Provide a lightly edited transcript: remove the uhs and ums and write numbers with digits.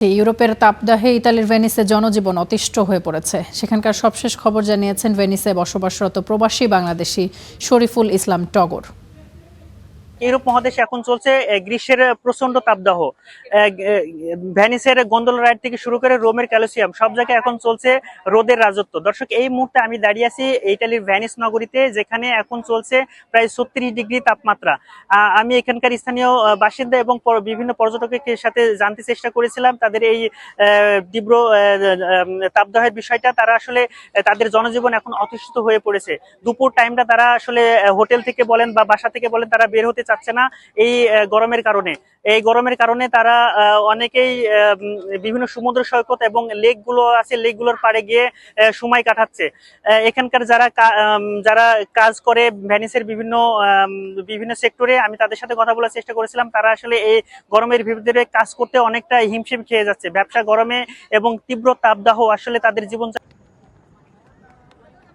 ইউরোপের তাপদাহে ইতালির ভেনিসে জনজীবন অতিষ্ঠ হয়ে পড়েছে। সেখানকার সবশেষ খবর জানিয়েছেন ভেনিসে বসবাসরত প্রবাসী বাংলাদেশি শরীফুল ইসলাম টগর। ইউরোপ মহাদেশে এখন চলছে গ্রীষ্মের প্রচন্ড তাপদাহ। ভেনিসের গন্ডোলা রাইড থেকে শুরু করে রোমের ক্যালোসিয়াম সব জায়গায় এখন চলছে রোদের রাজত্ব। দর্শক, এই মুহূর্তে আমি দাঁড়িয়ে আছি ইতালির ভেনিস নগরীতে, যেখানে এখন চলছে প্রায় 36 ডিগ্রি তাপমাত্রা। আমি এখানকার স্থানীয় বাসিন্দা এবং বিভিন্ন পর্যটকের সাথে জানতে চেষ্টা করেছিলাম তাদের এই তীব্র তাপদাহের বিষয়টা। তারা আসলে তাদের জনজীবন এখন অতিষ্ঠ হয়ে পড়েছে। দুপুর টাইমটা তারা আসলে হোটেল থেকে বলেন বা বাসা থেকে বলেন তারা বের হতে চাচ্ছে না এই গরমের কারণে। এই গরমের কারণে তারা অনেকেই বিভিন্ন সমুদ্র সৈকত এবং লেক গুলো আছে, লেক গুলোর পাড়ে গিয়ে সময় কাটাচ্ছে। এখানকার যারা কাজ করে ভেনিসের বিভিন্ন বিভিন্ন সেক্টরে, আমি তাদের সাথে কথা বলার চেষ্টা করেছিলাম। তারা আসলে এই গরমের ভিতরে কাজ করতে অনেকটা হিমশিম খেয়ে যাচ্ছে। ব্যবসা গরমে এবং তীব্র তাপদাহ আসলে তাদের জীবন